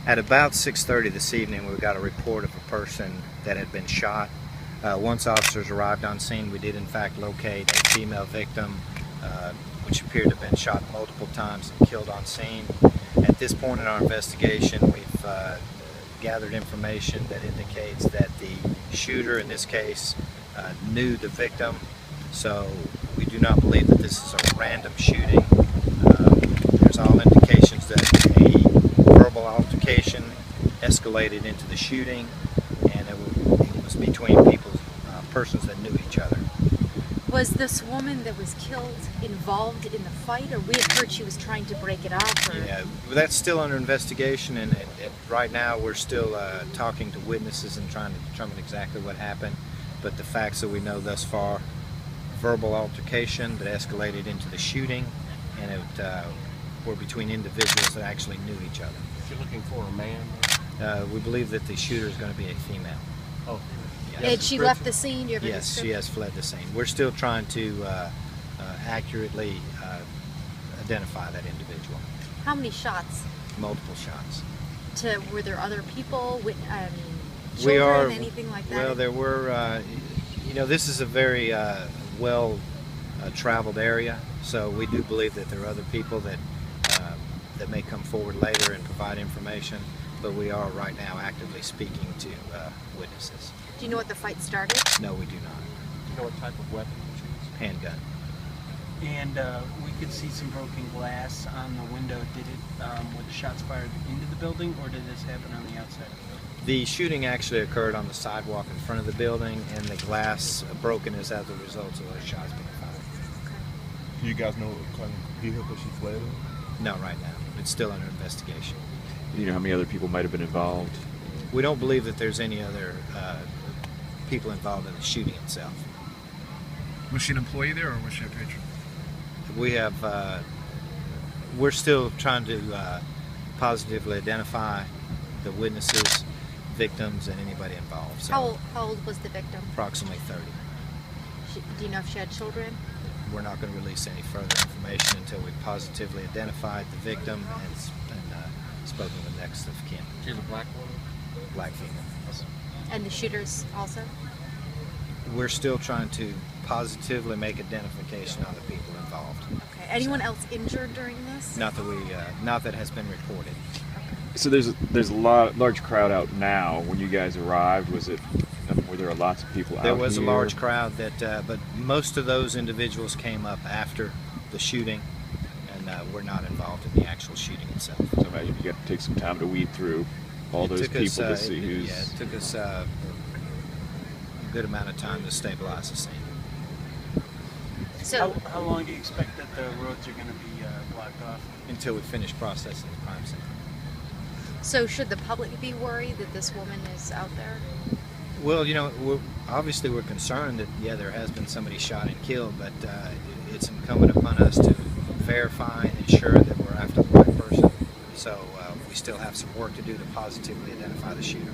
At about 6:30 this evening, we got a report of a person that had been shot. Once officers arrived on scene, we did in fact locate a female victim, which appeared to have been shot multiple times and killed on scene. At this point in our investigation, we've gathered information that indicates that the shooter, in this case, knew the victim. So we do not believe that this is a random shooting. There's all indications that a verbal altercation escalated into the shooting, and it was between persons that knew each other. Was this woman that was killed involved in the fight, or we had heard she was trying to break it off? Or? Yeah, that's still under investigation, and right now we're still talking to witnesses and trying to determine exactly what happened. But the facts that we know thus far: verbal altercation that escalated into the shooting, and it were between individuals that actually knew each other. You're looking for a man? We believe that the shooter is going to be a female. Oh. Had she left the scene? Do you have Yes, she has fled the scene. We're still trying to accurately identify that individual. How many shots? Multiple shots. Were there other people? Children, anything like that? Well, there were. This is a very well traveled area, so we do believe that there are other people that may come forward later and provide information. But we are right now actively speaking to witnesses. Do you know what the fight started? No, we do not. Do you know what type of weapon you used? Handgun. And we could see some broken glass on the window. Did it, were the shots fired into the building, or did this happen on the outside of the building? The shooting actually occurred on the sidewalk in front of the building, and the glass broken as a result of those shots being fired. Okay. Do you guys know what kind of vehicle she fled in? No, right now. It's still under investigation. Do you know how many other people might have been involved? We don't believe that there's any other people involved in the shooting itself. Was she an employee there, or was she a patron? We're still trying to positively identify the witnesses, victims, and anybody involved. So How old was the victim? approximately 30. Do you know if she had children? We're not going to release any further information until we've positively identified the victim and spoken with next of kin. She's a black woman? Black female. And the shooters also? We're still trying to positively make identification on the people involved. Okay. Anyone else injured during this? Not that has been reported. So there's a large crowd out now. When you guys arrived, were there lots of people out here? There was a large crowd but most of those individuals came up after the shooting, and were not involved in the actual shooting itself. So I imagine you got to take some time to weed through all those people to see who's... Yeah, it took us a good amount of time to stabilize the scene. So, How long do you expect that the roads are going to be blocked off? Until we finish processing the crime scene. so should the public be worried that this woman is out there? Well, obviously we're concerned that, there has been somebody shot and killed, but it's incumbent upon us to verify and ensure that we're after the right person. So we still have some work to do to positively identify the shooter.